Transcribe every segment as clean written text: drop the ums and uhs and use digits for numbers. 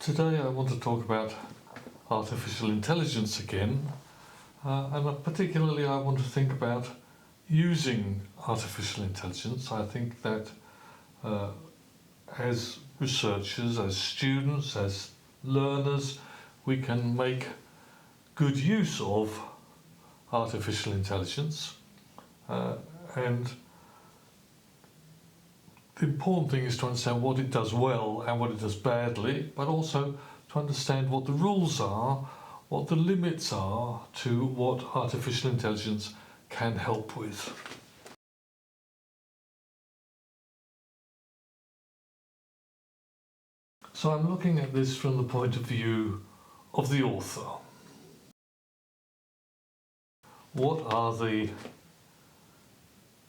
Today I want to talk about artificial intelligence again, and particularly I want to think about using artificial intelligence. I think that as researchers, as students, as learners, we can make good use of artificial intelligence, and the important thing is to understand what it does well and what it does badly, but also to understand what the rules are, what the limits are to what artificial intelligence can help with. So I'm looking at this from the point of view of the author. What are the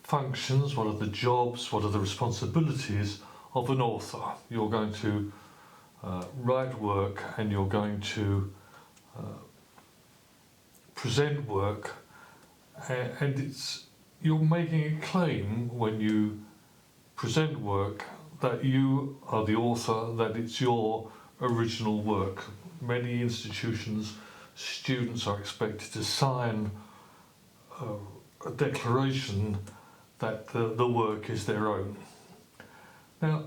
functions, what are the jobs, what are the responsibilities of an author? You're going to write work and you're going to present work, and you're making a claim when you present work that you are the author, that it's your original work. Many institutions, students are expected to sign a declaration that the work is their own. Now,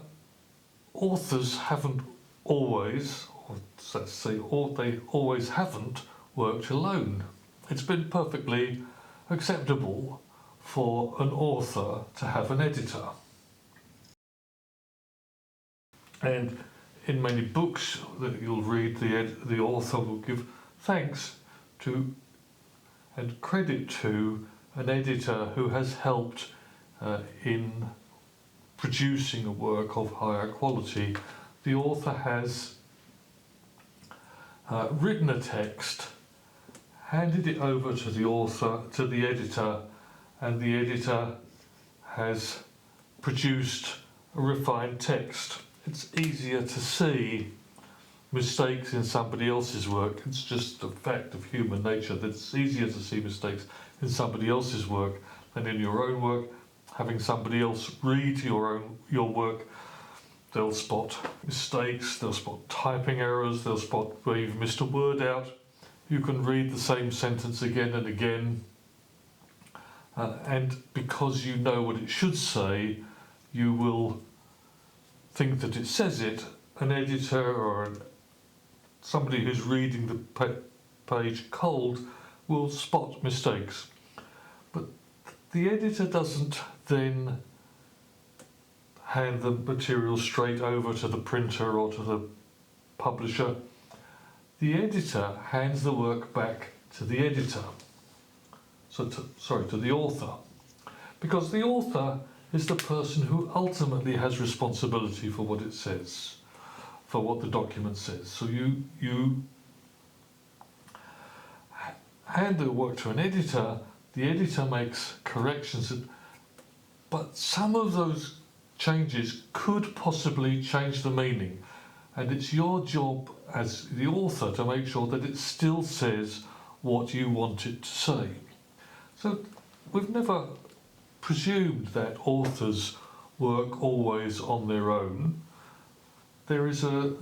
authors haven't always, or let's say, they always haven't worked alone. It's been perfectly acceptable for an author to have an editor. And in many books that you'll read, the author will give thanks to and credit to an editor who has helped in producing a work of higher quality. The author has written a text, handed it over to the editor, and the editor has produced a refined text. It's easier to see mistakes in somebody else's work. It's just a fact of human nature that it's easier to see mistakes in somebody else's work than in your own work. Having somebody else read your work, they'll spot mistakes, they'll spot typing errors, they'll spot where you've missed a word out. You can read the same sentence again and again, and because you know what it should say, you will think that it says it. An editor or somebody who's reading the page cold will spot mistakes. But the editor doesn't then hand the material straight over to the printer or to the publisher. The editor hands the work back to the editor. To the author. Because the author is the person who ultimately has responsibility for what it says, for what the document says. So you hand the work to an editor, the editor makes corrections, but some of those changes could possibly change the meaning, and it's your job as the author to make sure that it still says what you want it to say. So we've never presumed that authors work always on their own. There is a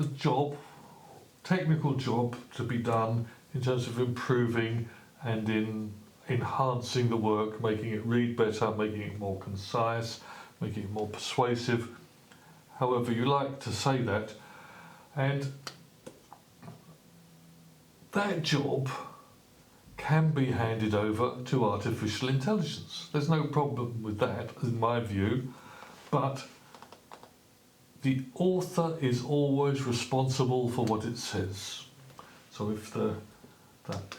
technical job to be done in terms of improving and in enhancing the work, making it read better, making it more concise, making it more persuasive, however you like to say that. And that job can be handed over to artificial intelligence. There's no problem with that, in my view, but the author is always responsible for what it says. So if the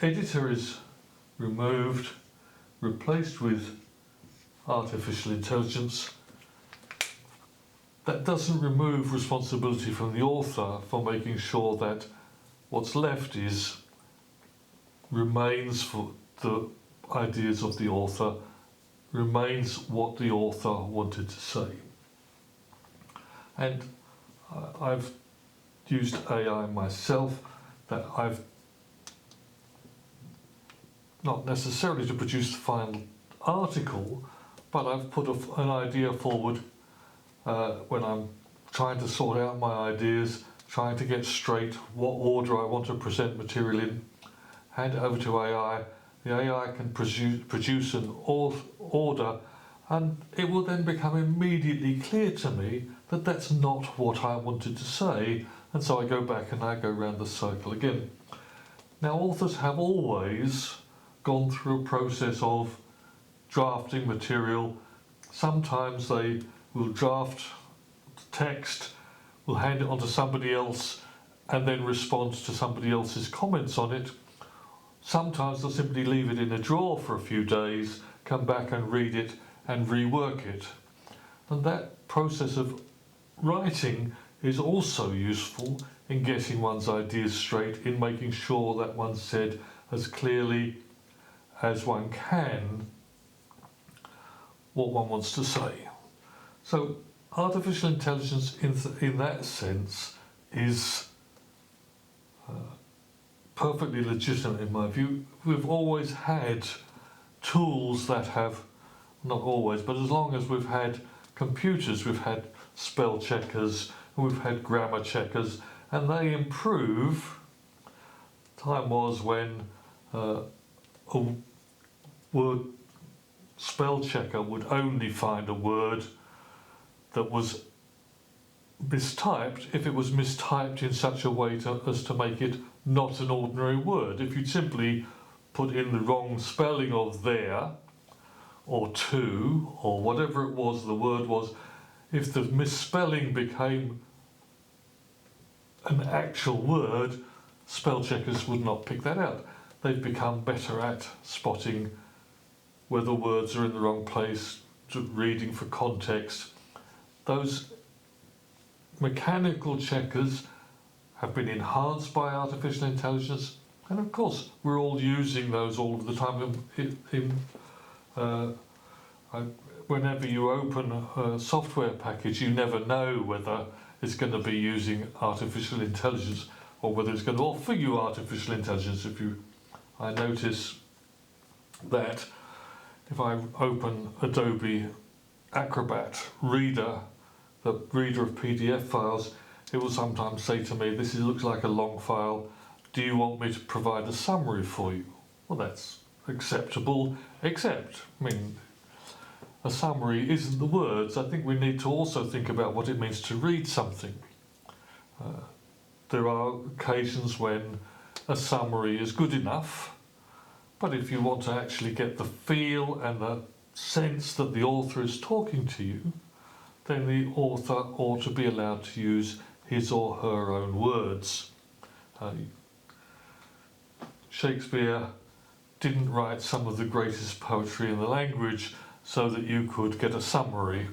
editor is removed, replaced with artificial intelligence, that doesn't remove responsibility from the author for making sure that what's left remains for the ideas of the author, remains what the author wanted to say. And I've used AI myself, that I've not necessarily to produce the final article, but I've put an idea forward when I'm trying to sort out my ideas, trying to get straight what order I want to present material in, hand it over to AI. The AI can produce an order, and it will then become immediately clear to me that that's not what I wanted to say, and so I go back and I go round the circle again. Now, authors have always gone through a process of drafting material. Sometimes they will draft text, will hand it on to somebody else, and then respond to somebody else's comments on it. Sometimes they'll simply leave it in a drawer for a few days, come back and read it and rework it. And that process of writing is also useful in getting one's ideas straight, in making sure that one's said as clearly as one can what one wants to say. So artificial intelligence in that sense is perfectly legitimate in my view. We've always had tools that have, not always, but as long as we've had computers, we've had spell checkers, we've had grammar checkers, and they improve. Time was when a word spell checker would only find a word that was mistyped if it was mistyped in such a way as to make it not an ordinary word. If you'd simply put in the wrong spelling of there or to or whatever it was the word was, if the misspelling became an actual word, spell checkers would not pick that out. They've become better at spotting whether words are in the wrong place, reading for context. Those mechanical checkers have been enhanced by artificial intelligence, and of course we're all using those all of the time. Whenever you open a software package, you never know whether it's going to be using artificial intelligence or whether it's going to offer you artificial intelligence. I notice that if I open Adobe Acrobat Reader, the reader of PDF files, it will sometimes say to me, this looks like a long file, do you want me to provide a summary for you? Well, that's acceptable, except, a summary isn't the words. I think we need to also think about what it means to read something. There are occasions when a summary is good enough, but if you want to actually get the feel and the sense that the author is talking to you, then the author ought to be allowed to use his or her own words. Shakespeare didn't write some of the greatest poetry in the language so that you could get a summary.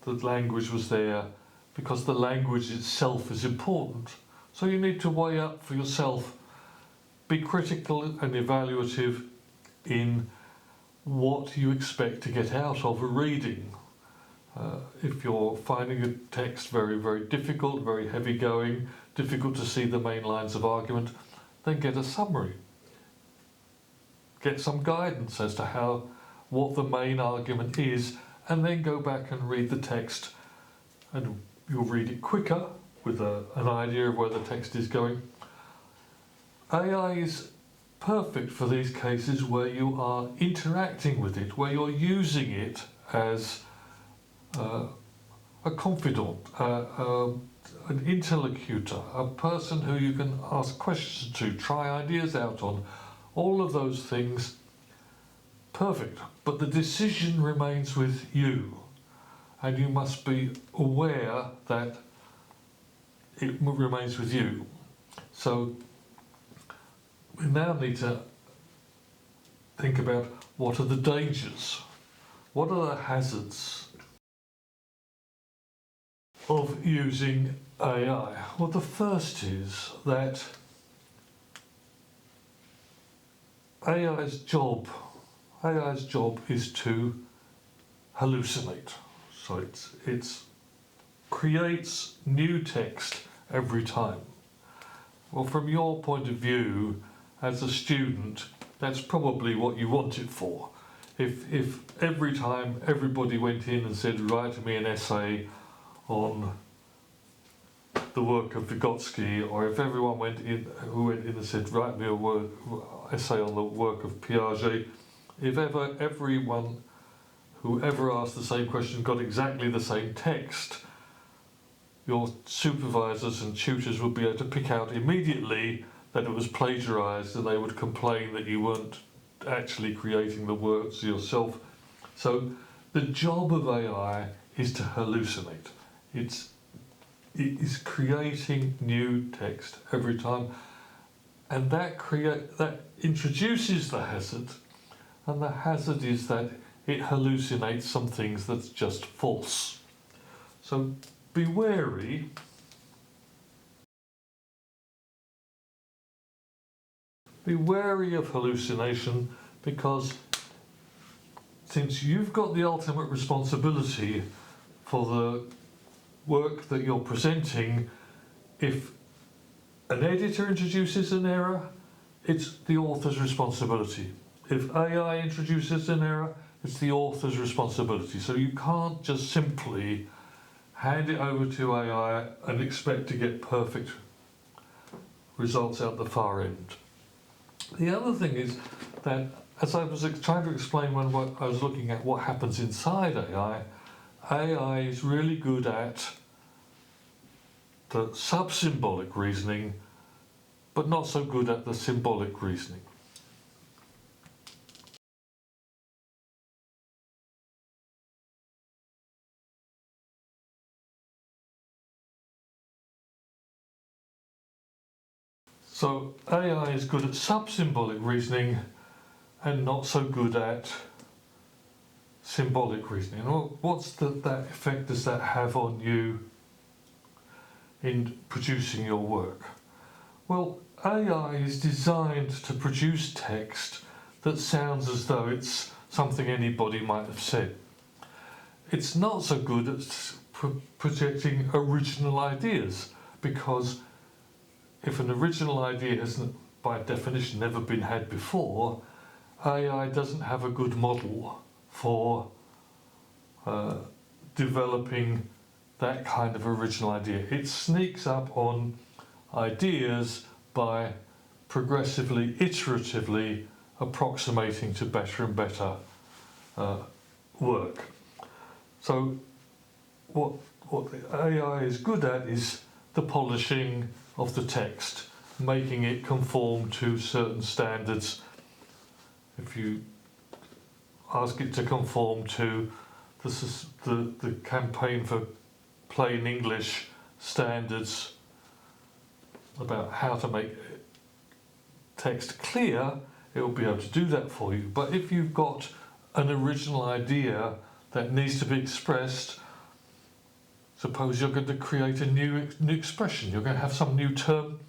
The language was there because the language itself is important. So you need to weigh up for yourself, be critical and evaluative in what you expect to get out of a reading. If you're finding a text very, very difficult, very heavy going, difficult to see the main lines of argument, then get a summary. Get some guidance as to what the main argument is, and then go back and read the text, and you'll read it quicker with an idea of where the text is going. AI is perfect for these cases where you are interacting with it, where you're using it as a confidant, an interlocutor, a person who you can ask questions to, try ideas out on, all of those things. Perfect, but the decision remains with you, and you must be aware that it remains with you. So we now need to think about what are the dangers, what are the hazards of using AI. Well, the first is that AI's job is to hallucinate. So it creates new text every time. Well, from your point of view as a student, that's probably what you want it for. If every time everybody went in and said, write me an essay on the work of Vygotsky, or if everyone who went in and said, write me a essay on the work of Piaget, if everyone who ever asked the same question got exactly the same text, your supervisors and tutors would be able to pick out immediately that it was plagiarised, and they would complain that you weren't actually creating the words yourself. So the job of AI is to hallucinate. It is creating new text every time, and that introduces the hazard, and the hazard is that it hallucinates some things that's just false. So be wary. Be wary of hallucination, because since you've got the ultimate responsibility for the work that you're presenting, if an editor introduces an error, it's the author's responsibility. If AI introduces an error, it's the author's responsibility. So you can't just simply hand it over to AI and expect to get perfect results out the far end. The other thing is that, as I was trying to explain when I was looking at what happens inside AI, AI is really good at the sub-symbolic reasoning, but not so good at the symbolic reasoning. So AI is good at sub-symbolic reasoning and not so good at symbolic reasoning. What's that effect does that have on you in producing your work? Well, AI is designed to produce text that sounds as though it's something anybody might have said. It's not so good at projecting original ideas, because if an original idea hasn't, by definition, never been had before, AI doesn't have a good model for developing that kind of original idea. It sneaks up on ideas by progressively, iteratively approximating to better and better work. So what the AI is good at is the polishing of the text, making it conform to certain standards. If you ask it to conform to the campaign for plain English standards about how to make text clear, it will be able to do that for you. But if you've got an original idea that needs to be expressed, suppose you're going to create a new expression, you're going to have some new term,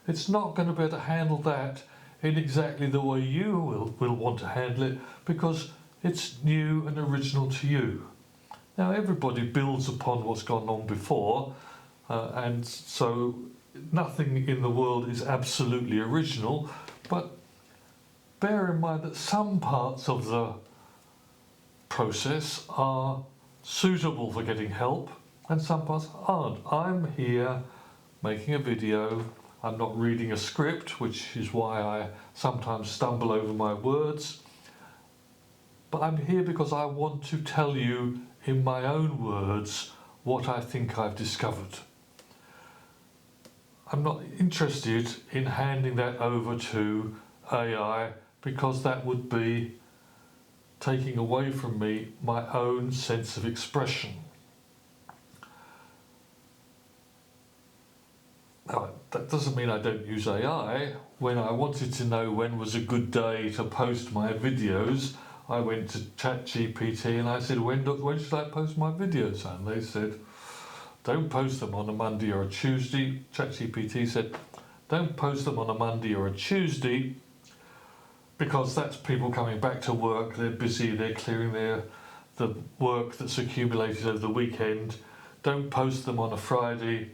it's not going to be able to handle that in exactly the way you will want to handle it, because it's new and original to you. Now, everybody builds upon what's gone on before, and so nothing in the world is absolutely original, but bear in mind that some parts of the process are suitable for getting help and some parts aren't. I'm here making a video, I'm not reading a script, which is why I sometimes stumble over my words, but I'm here because I want to tell you in my own words what I think I've discovered. I'm not interested in handing that over to AI, because that would be taking away from me my own sense of expression. Now, that doesn't mean I don't use AI. When I wanted to know when was a good day to post my videos, I went to ChatGPT and I said, when should I post my videos? And they said, don't post them on a Monday or a Tuesday. ChatGPT said, don't post them on a Monday or a Tuesday, because that's people coming back to work, they're busy, they're clearing the work that's accumulated over the weekend. Don't post them on a Friday,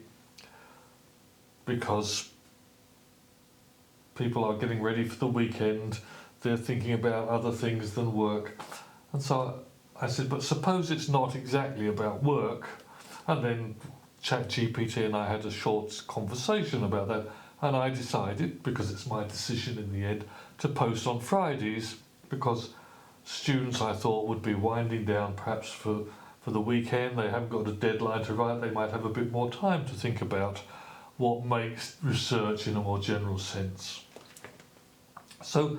because people are getting ready for the weekend, they're thinking about other things than work. And so I said, but suppose it's not exactly about work, and then ChatGPT and I had a short conversation about that, and I decided, because it's my decision in the end, to post on Fridays, because students, I thought, would be winding down perhaps for the weekend. They haven't got a deadline to write. They might have a bit more time to think about what makes research in a more general sense. So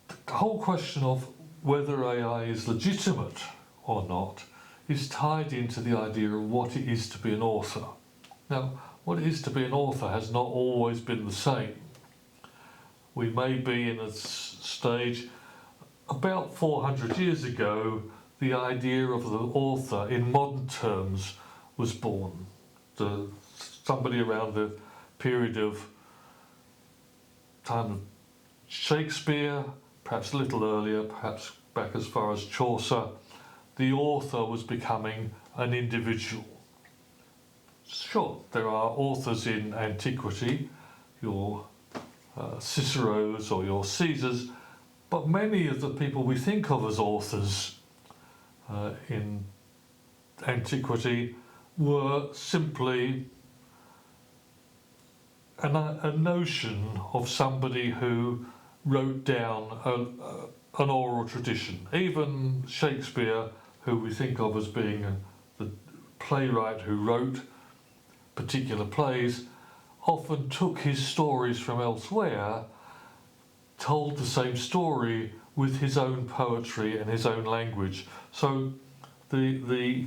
the whole question of whether AI is legitimate or not is tied into the idea of what it is to be an author. Now, what it is to be an author has not always been the same. We may be in a stage, about 400 years ago, the idea of the author in modern terms was born. Somebody around the period of time of Shakespeare, perhaps a little earlier, perhaps back as far as Chaucer, the author was becoming an individual. Sure, there are authors in antiquity, your Cicero's or your Caesars, but many of the people we think of as authors in antiquity were simply a notion of somebody who wrote down an oral tradition. Even Shakespeare, who we think of as being the playwright who wrote particular plays, often took his stories from elsewhere, told the same story with his own poetry and his own language. So the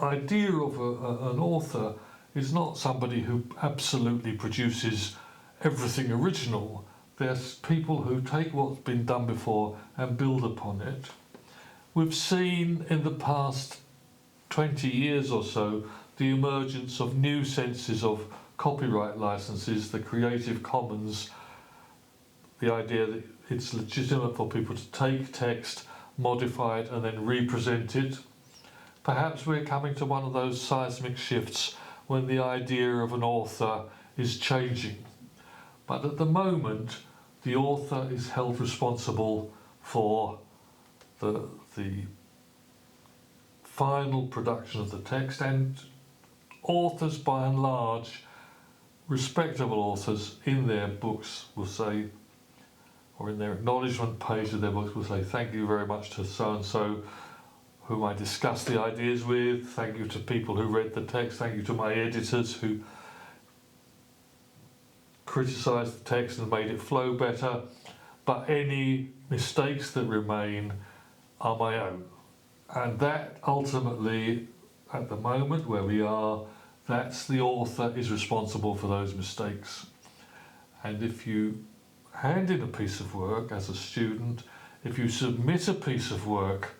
idea of an author is not somebody who absolutely produces everything original. There's people who take what's been done before and build upon it. We've seen in the past 20 years or so the emergence of new senses of copyright licenses, the Creative Commons, the idea that it's legitimate for people to take text, modify it and then represent it. Perhaps we're coming to one of those seismic shifts when the idea of an author is changing. But at the moment, the author is held responsible for the final production of the text, and authors, by and large, respectable authors in their books will say, or in their acknowledgement page of their books will say, thank you very much to so-and-so whom I discussed the ideas with, thank you to people who read the text, thank you to my editors who criticised the text and made it flow better, but any mistakes that remain are my own. And that ultimately, at the moment where we are, that's the author is responsible for those mistakes. And if you hand in a piece of work as a student, if you submit a piece of work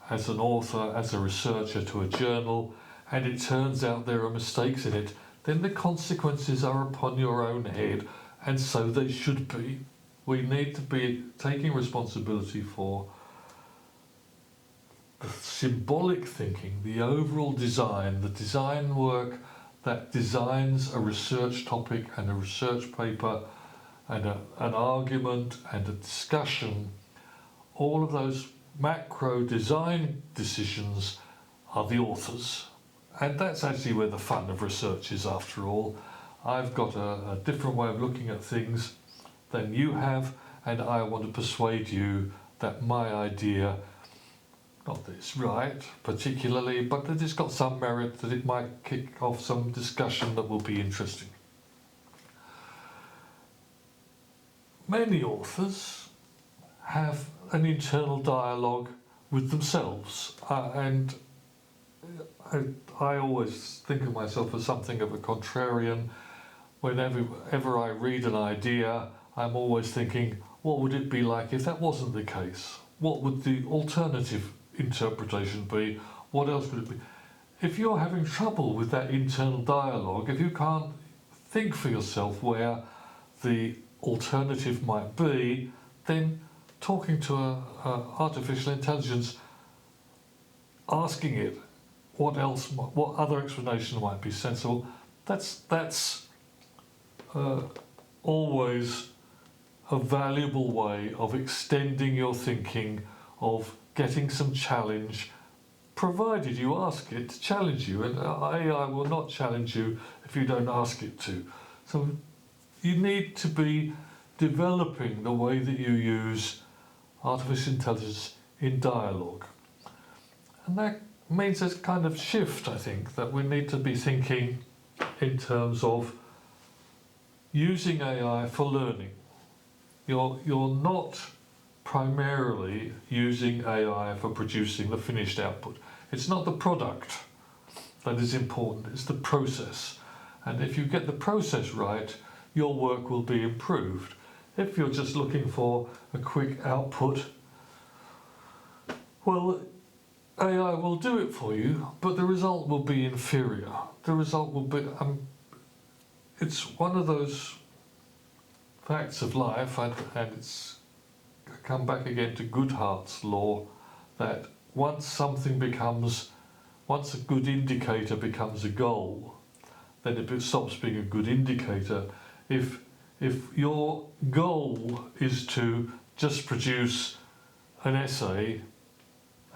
as an author, as a researcher to a journal, and it turns out there are mistakes in it, then the consequences are upon your own head, and so they should be. We need to be taking responsibility for the symbolic thinking, the overall design, the design work that designs a research topic and a research paper and an argument and a discussion. All of those macro design decisions are the authors. And that's actually where the fun of research is, after all. I've got a different way of looking at things than you have, and I want to persuade you that my idea, not that it's right particularly, but that it's got some merit, that it might kick off some discussion that will be interesting. Many authors have an internal dialogue with themselves, and I always think of myself as something of a contrarian. Whenever I read an idea, I'm always thinking, what would it be like if that wasn't the case? What would the alternative interpretation be? What else would it be? If you're having trouble with that internal dialogue, if you can't think for yourself where the alternative might be, then talking to an artificial intelligence, asking it what other explanation might be sensible, that's always a valuable way of extending your thinking, of getting some challenge, provided you ask it to challenge you, and AI will not challenge you if you don't ask it to. So you need to be developing the way that you use artificial intelligence in dialogue. And that means there's kind of shift, I think, that we need to be thinking in terms of using AI for learning. You're not primarily using AI for producing the finished output. It's not the product that is important, it's the process. And if you get the process right, your work will be improved. If you're just looking for a quick output, well, AI will do it for you, but the result will be inferior. The result will be, it's one of those facts of life, and it's come back again to Goodhart's law, that once a good indicator becomes a goal, then it stops being a good indicator. If your goal is to just produce an essay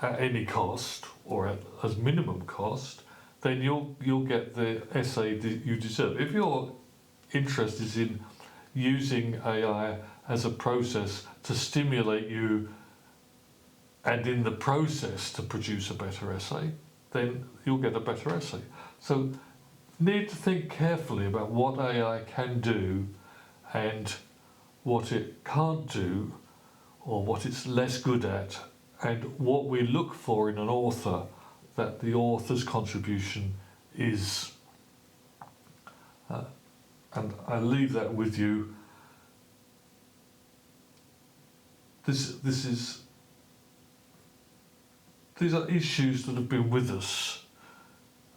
at any cost or at as minimum cost, then you'll get the essay that you deserve. If your interest is in using AI as a process to stimulate you and in the process to produce a better essay, then you'll get a better essay. So need to think carefully about what AI can do and what it can't do, or what it's less good at, and what we look for in an author, that the author's contribution is. And I leave that with you. These are issues that have been with us.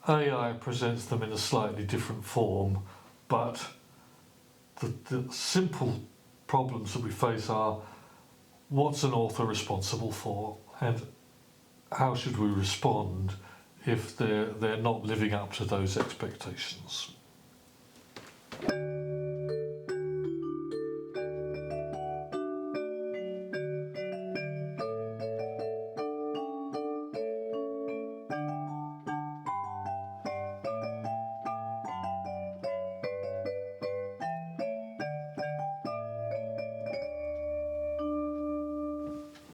AI presents them in a slightly different form, but the simple problems that we face are: what's an author responsible for, and how should we respond if they're not living up to those expectations?